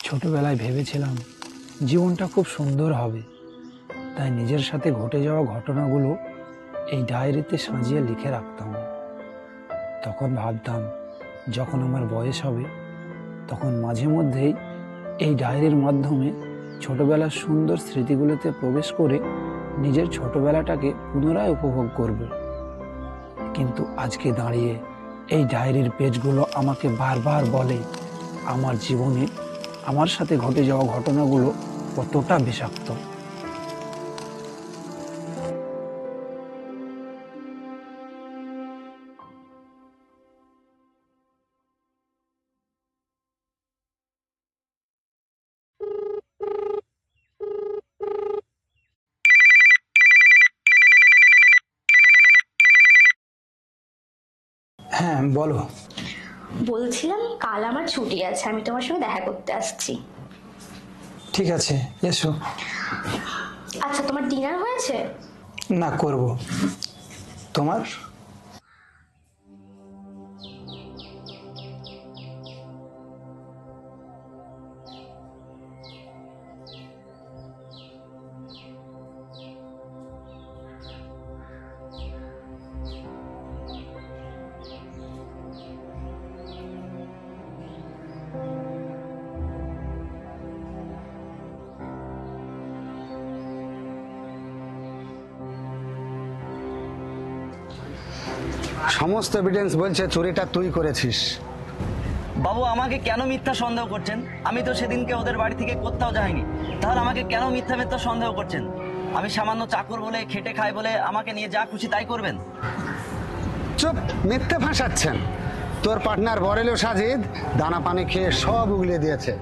ছোটবেলায় ভেবেছিলাম জীবনটা খুব সুন্দর হবে, তাই নিজের সাথে ঘটে যাওয়া ঘটনাগুলো এই ডায়েরিতে সাজিয়ে লিখে রাখতাম। তখন ভাবতাম যখন আমার বয়স হবে তখন মাঝে মধ্যেই এই ডায়েরির মাধ্যমে ছোটবেলার সুন্দর স্মৃতিগুলোতে প্রবেশ করে নিজের ছোটবেলাটাকে পুনরায় উপভোগ করব। কিন্তু আজকে দাঁড়িয়ে এই ডায়েরির পেজগুলো আমাকে বারবার বলে আমার জীবনে আমার সাথে ঘটে যাওয়া ঘটনাগুলো কতটা বিষাক্ত। হ্যাঁ, বলো। বলছিলাম কাল আমার ছুটি আছে, আমি তোমার সঙ্গে দেখা করতে আসছি। ঠিক আছে, এসো। আচ্ছা, তোমার ডিনার হয়েছে? না, করব। তোমার? সমস্ত এভিডেন্স বলছে চুরিটা তুই করেছিস। বাবু, আমাকে কেন মিথ্যা সন্দেহ করছেন? আমি তো সেদিনকে ওদের বাড়ি থেকে কোথাও যাইনি। তাহলে আমাকে কেন মিথ্যা মিথ্যা সন্দেহ করছেন? আমি সামান্য চাকর বলে, খেটে খাই বলে আমাকে নিয়ে যা খুশি তাই করবেন? চুপ, মিথ্যে ফাঁসাচ্ছেন। তোর পার্টনার বরেলো সাজিদ দানা পানি খেয়ে সব উগলিয়ে দিয়েছে।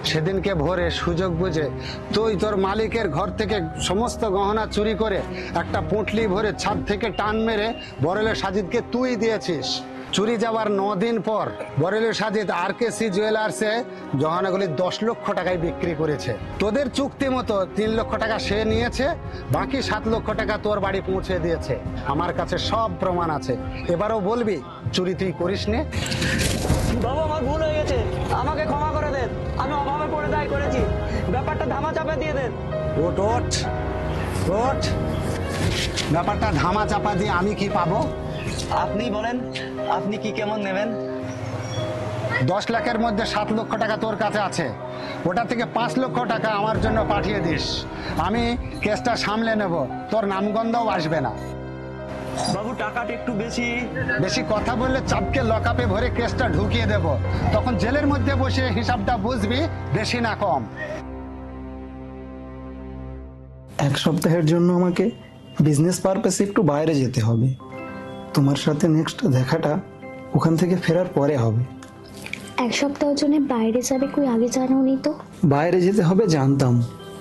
সেদিনকে ভোরে সুযোগ বুঝে তুই তোর মালিকের ঘর থেকে সমস্ত গহনা চুরি করে একটা পুঁটলি ভরে ছাদ থেকে টান মেরে বরেলো সাজিদকে তুই দিয়েছিস। চুরি যাওয়ার 9 দিন পর বরেলো সাজিদ RKC জুয়েলার্সে গহনাগুলি 10 লক্ষ টাকায় বিক্রি করেছে। তোদের চুক্তি মতো 3 লক্ষ টাকা সে নিয়েছে, বাকি 7 লক্ষ টাকা তোর বাড়ি পৌঁছে দিয়েছে। আমার কাছে সব প্রমাণ আছে। এবারও বলবি চুরি তুই করিস নে? বাবু, আমার ভুল হয়ে গেছে, আমাকে ক্ষমা করে দেন। আমি অভাবে পড়ে তাই করেছি, ব্যাপারটা ধামা চাপা দিয়ে দেন। ওট ওট ওট, ব্যাপারটা ধামা চাপা দিয়ে আমি কি পাবো? আপনি বলেন, আপনি কি কেমন নেবেন? 10 লাখের মধ্যে 7 লক্ষ টাকা তোর কাছে আছে, ওটা থেকে 5 লক্ষ টাকা আমার জন্য পাঠিয়ে দিস। আমি কেসটা সামলে নেব, তোর নামগন্ধও আসবে না। বাবু, টাকাটা একটু বেশি। বেশি কথা বললে চাপকে লকআপে ভরে কেসটা ঢুকিয়ে দেব, তখন জেলের মধ্যে বসে হিসাবটা বুঝবি, বেশি না কম। 1 সপ্তাহের জন্য আমাকে বিজনেস পারপাসে একটু বাইরে যেতে হবে। তোমার সাথে নেক্সট দেখাটা ওখান থেকে ফেরার পরে হবে। 1 সপ্তাহের জন্য বাইরে যাবে, কই আগে জানোনি তো? বাইরে যেতে হবে জানতাম,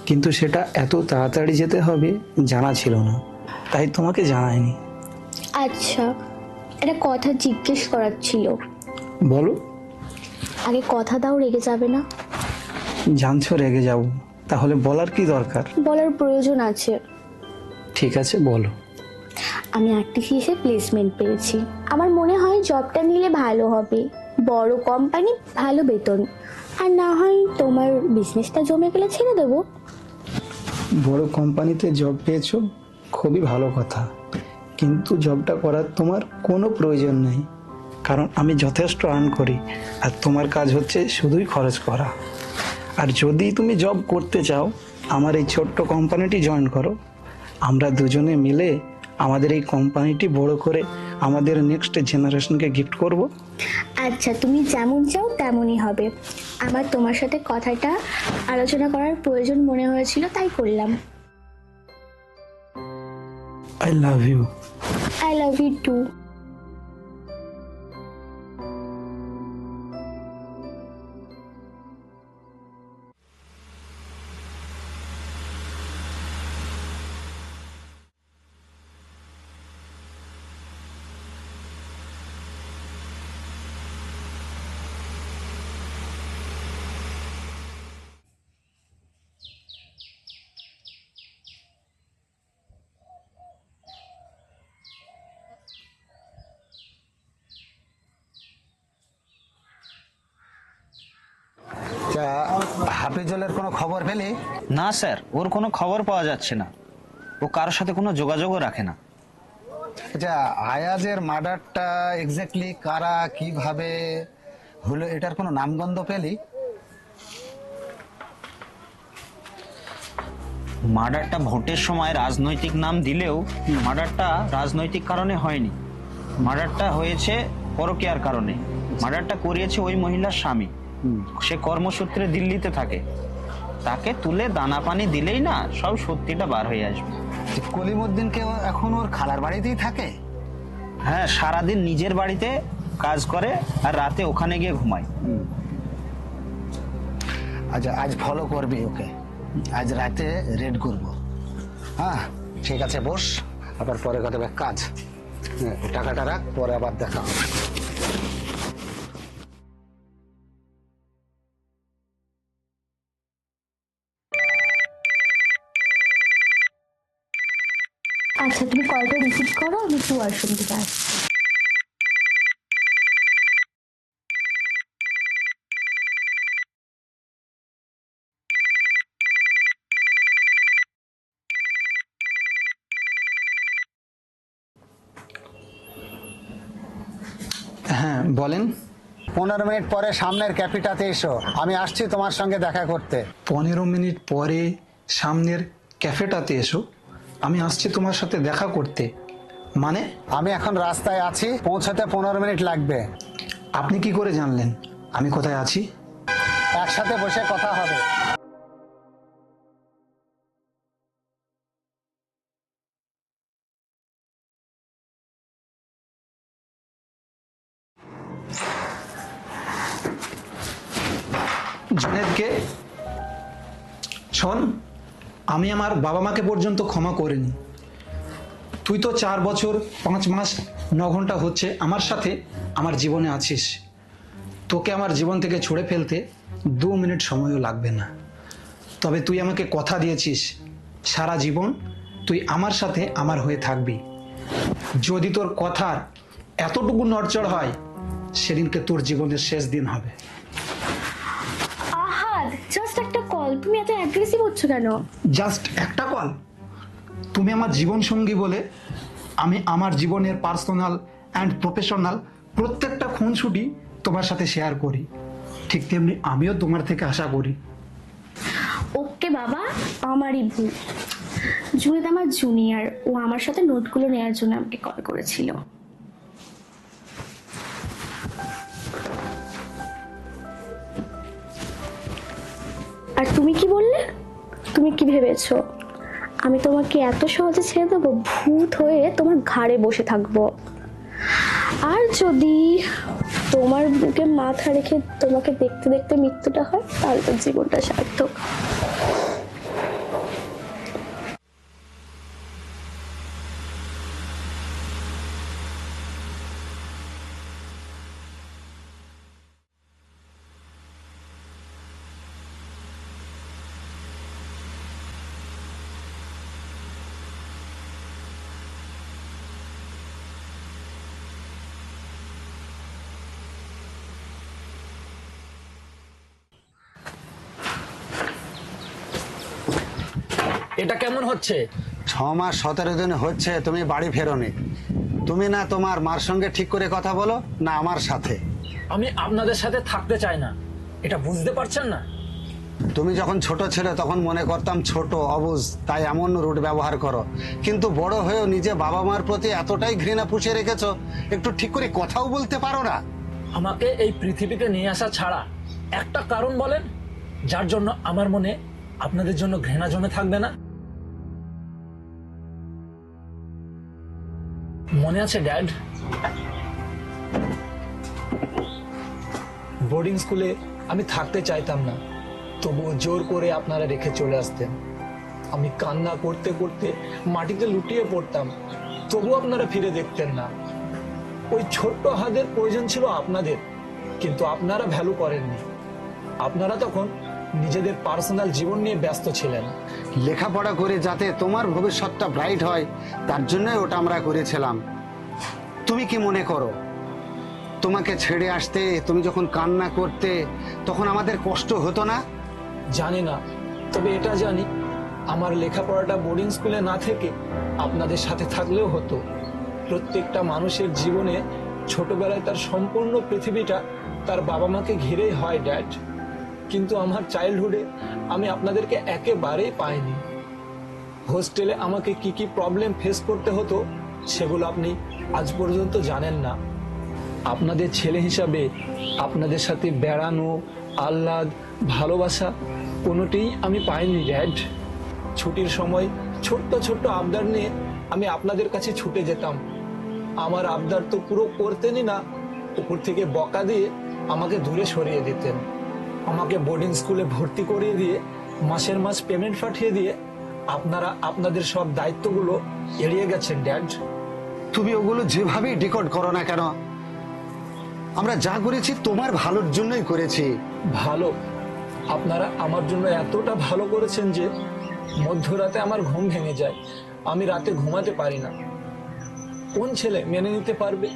কিন্তু সেটা এত তাড়াতাড়ি যেতে হবে জানা ছিল না, তাই তোমাকে জানাইনি। আচ্ছা, একটা কথা জিজ্ঞেস করার ছিল। বলো। আগে কথা দাও, রেগে যাবে না? জানছো রেগে যাব, তাহলে বলার কি দরকার? বলার প্রয়োজন আছে। ঠিক আছে, বলো। আমি RTCS এ প্লেসমেন্ট পেয়েছি। আমার মনে হয় জবটা নিলে ভালো হবে, বড় কোম্পানি, ভালো বেতন। আর না হয় তোমার বিজনেসটা জমে গেলে ছেড়ে দেবো। বড় কোম্পানিতে জব পেয়েছো, খুবই ভালো কথা, কিন্তু জবটা করার তোমার কোনো প্রয়োজন নেই, কারণ আমি যথেষ্ট আর্ন করি আর তোমার কাজ হচ্ছে শুধুই খরচ করা। আর যদি তুমি জব করতে চাও, আমার এই ছোট্ট কোম্পানিটি জয়েন করো। আমরা দুজনে মিলে আমাদের এই কোম্পানিটি বড় করে আমাদের নেক্সট জেনারেশনকে গিফট করব। আচ্ছা, তুমি যেমন চাও তেমনই হবে। আমার তোমার সাথে কথাটা আলোচনা করার প্রয়োজন মনে হয়েছিল, তাই করলাম। I love you. I love you too. হাফিজুলের কোনো খবর পেলি? না স্যার, ওর কোনো খবর পাওয়া যাচ্ছে না। ও কারোর সাথে কোনো যোগাযোগও রাখে না। আচ্ছা, আয়াজের মার্ডারটা এক্স্যাক্টলি কারা কিভাবে হলো এটার কোনো নামগন্ধ পেলি? মার্ডারটা ভোটের সময় রাজনৈতিক নাম দিলেও মার্ডারটা রাজনৈতিক কারণে হয়নি। মার্ডারটা হয়েছে পরকীয়ার কারণে। মার্ডারটা করিয়েছে ওই মহিলার স্বামী। সে কর্মসূত্রে দিল্লিতে থাকে। তাকে তুলে দানা পানি দিলেই না সব সত্যিটা বার হয়ে আসবে। কলিমুদ্দিনকে এখন ওর খালার বাড়িতেই থাকে? হ্যাঁ, সারাদিন নিজের বাড়িতে কাজ করে আর রাতে ওখানে গিয়ে ঘুমায়। আচ্ছা, আজ ফলো করবি ওকে, আজ রাতে রেড করব। হ্যাঁ ঠিক আছে, বস, আবার পরে কথা হবে। কাজ, টাকাটা রাখ, পরে আবার দেখা হবে। আচ্ছা, তুমি কলটা রিসিভ করো, আমি একটু ওয়াশরুম থেকে আসছি। হ্যাঁ বলেন। 15 মিনিট পরে সামনের ক্যাফেটাতে এসো, আমি আসছি তোমার সঙ্গে দেখা করতে। 15 মিনিট পরে সামনের ক্যাফেটাতে এসো, আমি আসছি তোমার সাথে দেখা করতে? মানে? আমি এখন রাস্তায় আছি, পৌঁছাতে 15 মিনিট লাগবে। আপনি কি করে জানলেন আমি কোথায় আছি? একসাথে বসে কথা হবে। জুনেদকে শোন, আমি আমার বাবা মাকে পর্যন্ত ক্ষমা করিনি। তুই তো 4 বছর 5 মাস 9 ঘন্টা হচ্ছে আমার সাথে আমার জীবনে আছিস। তোকে আমার জীবন থেকে ছুঁড়ে ফেলতে 2 মিনিট সময়ও লাগবে না। তবে তুই আমাকে কথা দিয়েছিস সারা জীবন তুই আমার সাথে আমার হয়ে থাকবি। যদি তোর কথার এতটুকু নড়চড় হয়, সেদিনকে তোর জীবনের শেষ দিন হবে। আহাদ, জাস্ট একটা কল, তুমি এত অ্যাগ্রেসিভ হচ্ছ কেন? জাস্ট একটা কল? তুমি আমার জীবন সঙ্গী বলে আমি আমার জীবনের পার্সোনাল অ্যান্ড প্রফেশনাল প্রত্যেকটা খুনসুটি তোমার সাথে শেয়ার করি। ঠিক তেমনি আমিও তোমার থেকে আশা করি। ওকে বাবা, আমারই ভুল। জুনেদ আমার জুনিয়র, ও আমার সাথে নোটগুলো নেওয়ার জন্য আমাকে কল করেছিল। আর তুমি কি বললে? তুমি কি ভেবেছো আমি তোমাকে এত সহজে ছেড়ে দেবো? ভূত হয়ে তোমার ঘাড়ে বসে থাকবো। আর যদি তোমার বুকে মাথা রেখে তোমাকে দেখতে দেখতে মৃত্যুটা হয়, তাহলে তো জীবনটা সার্থক। এটা কেমন হচ্ছে? 6 মাস 17 দিন হচ্ছে তুমি বাড়ি ফেরোনি। তুমি না তোমার মার সঙ্গে ঠিক করে কথা বলো, না আমার সাথে। আমি আপনাদের সাথে থাকতে চাই না, এটা বুঝতে পারছেন না? তুমি যখন ছোট ছিলে তখন মনে করতাম ছোট অবুঝ, তাই এমন রুট ব্যবহার করো। কিন্তু বড় হয়েও নিজে বাবা মার প্রতি এতটাই ঘৃণা পুষে রেখেছো, একটু ঠিক করে কথাও বলতে পারো না। আমাকে এই পৃথিবীতে নিয়ে আসা ছাড়া একটা কারণ বলেন যার জন্য আমার মনে আপনাদের জন্য ঘৃণা জমে থাকবে না। মনে আছে ড্যাড, বোর্ডিং স্কুলে আমি থাকতে চাইতাম না, তবুও জোর করে আপনারা রেখে চলে আসতেন। আমি কান্না করতে করতে মাটিতে লুটিয়ে পড়তাম, তবু আপনারা ফিরে দেখতেন না। ওই ছোট্ট হাতের প্রয়োজন ছিল আপনাদের, কিন্তু আপনারা ভ্যালু করেননি। আপনারা তখন নিজেদের পার্সোনাল জীবন নিয়ে ব্যস্ত ছিলেন। লেখাপড়া করে যাতে তোমার ভবিষ্যৎটা ব্রাইট হয়, তার জন্যই ওটা আমরা করেছিলাম। তুমি কি মনে করো তোমাকে ছেড়ে আসতে তুমি যখন কান্না করতে তখন আমাদের কষ্ট হতো না? জানি না, তবে এটা জানি আমার লেখাপড়াটা বোর্ডিং স্কুলে না থেকে আপনাদের সাথে থাকলেও হতো। প্রত্যেকটা মানুষের জীবনে ছোটবেলায় তার সম্পূর্ণ পৃথিবীটা তার বাবা মাকে ঘিরেই হয় ড্যাড, কিন্তু আমার চাইল্ডহুডে আমি আপনাদেরকে একেবারেই পাইনি। হোস্টেলে আমাকে কি কি প্রবলেম ফেস করতে হতো সেগুলো আপনি আজ পর্যন্ত জানেন না। আপনাদের ছেলে হিসাবে আপনাদের সাথে বেড়ানো, আহ্লাদ, ভালোবাসা কোনোটিই আমি পাইনি ড্যাড। ছুটির সময় ছোট্ট ছোট্ট আবদার নিয়ে আমি আপনাদের কাছে ছুটে যেতাম। আমার আবদার তো পুরো করতেনই না, উপর থেকে বকা দিয়ে আমাকে দূরে সরিয়ে দিতেন। আমাকে বোর্ডিং স্কুলে ভর্তি করিয়ে দিয়ে মাসের মাস পেমেন্ট পাঠিয়ে দিয়ে আপনারা আপনাদের সব দায়িত্বগুলো এড়িয়ে গেছেন ড্যাড। তুমি ওগুলো যেভাবেই ডিকোড করো না কেন, আমরা যা করেছি তোমার ভালোর জন্যই করেছি। ভালো? আপনারা আমার জন্য এতটা ভালো করেছেন যে মধ্যরাতে আমার ঘুম ভেঙে যায়, আমি রাতে ঘুমাতে পারি না। কোন ছেলে মেনে নিতে পারবে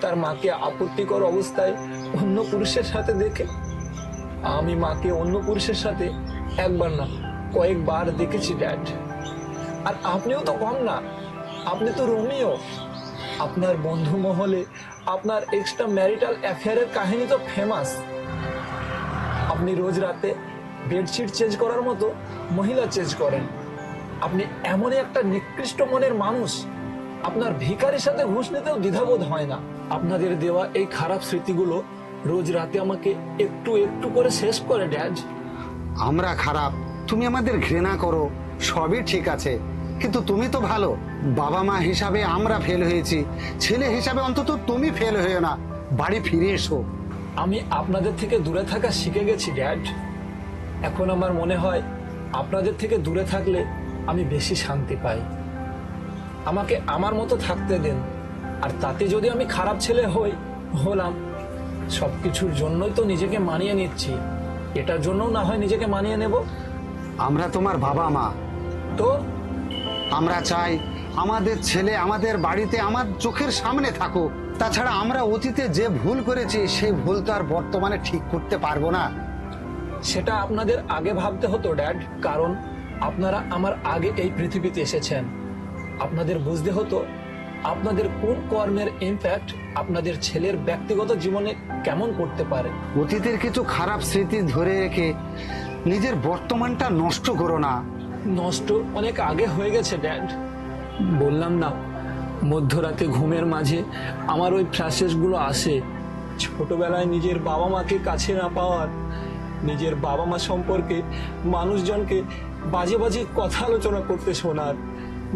তার মাকে আপত্তিকর অবস্থায় অন্য পুরুষের সাথে দেখে? আমি মাকে অন্য পুরুষের সাথে একবার না কয়েকবার দেখেছি ড্যাড। আর আপনিও তো কম না, আপনি তো রোমিও। আপনার বন্ধু মহলে আপনার এক্সট্রা ম্যারিটাল অ্যাফেয়ারের কাহিনী তো ফেমাস। আপনি রোজ রাতে বেডশিট চেঞ্জ করার মতো মহিলা চেঞ্জ করেন। আপনি এমনই একটা নিকৃষ্ট মনের মানুষ, আপনার ভিখারির সাথে ঘুষ নিতেও দ্বিধাবোধ হয় না। আপনাদের দেওয়া এই খারাপ স্মৃতিগুলো রোজ রাতে আমাকে একটু একটু করে শেষ করে ড্যাড। আমরা খারাপ, তুমি আমাদের ঘৃণা করো, সবই ঠিক আছে, কিন্তু তুমি তো ভালো। বাবা মা হিসাবে আমরা ফেল হয়েছি, ছেলে হিসাবে অন্তত তুমি ফেল হয়েও না, বাড়ি ফিরে এসো। আমি আপনাদের থেকে দূরে থাকা শিখে গেছি ড্যাড। এখন আমার মনে হয় আপনাদের থেকে দূরে থাকলে আমি বেশি শান্তি পাই। আমাকে আমার মতো থাকতে দেন, আর তাতে যদি আমি খারাপ ছেলে হলাম, সবকিছুর জন্যই তো নিজেকে মানিয়ে নিচ্ছি, এটার জন্যও না হয় নিজেকে মানিয়ে নেব। আমরা তোমার বাবা মা, তো আমরা চাই আমাদের ছেলে আমাদের বাড়িতে আমার চোখের সামনে থাকুক। তাছাড়া আমরা অতীতে যে ভুল করেছি সেই ভুল তো আর বর্তমানে ঠিক করতে পারবো না। সেটা আপনাদের আগে ভাবতে হতো ড্যাড, কারণ আপনারা আমার আগে এই পৃথিবীতে এসেছেন। আপনাদের বুঝতে হতো আপনাদের কোন কর্মের ইমপ্যাক্ট আপনাদের ছেলের ব্যক্তিগত জীবনে কেমন করতে পারে। অতীতের কিছু খারাপ স্মৃতি ধরে রেখে নিজের বর্তমানটা নষ্ট করো না। নষ্ট অনেক আগে হয়ে গেছে ড্যাড। বললাম না, মধ্যরাতে ঘুমের মাঝে আমার ওই ফ্ল্যাশেস গুলো আসে। ছোটবেলায় নিজের বাবা মাকে কাছে না পাওয়ার, নিজের বাবা মা সম্পর্কে মানুষজনকে বাজে বাজে কথা আলোচনা করতে শোনার,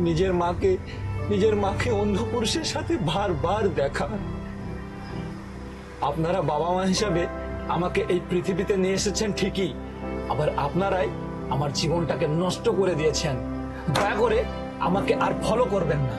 নিজের মাকে অন্ধ পুরুষের সাথে বারবার দেখা। আপনারা বাবা মা হিসাবে আমাকে এই পৃথিবীতে নিয়ে এসেছেন ঠিকই, আবার আপনারাই আমার জীবনটাকে নষ্ট করে দিয়েছেন। দয়া করে আমাকে আর ফলো করবেন না।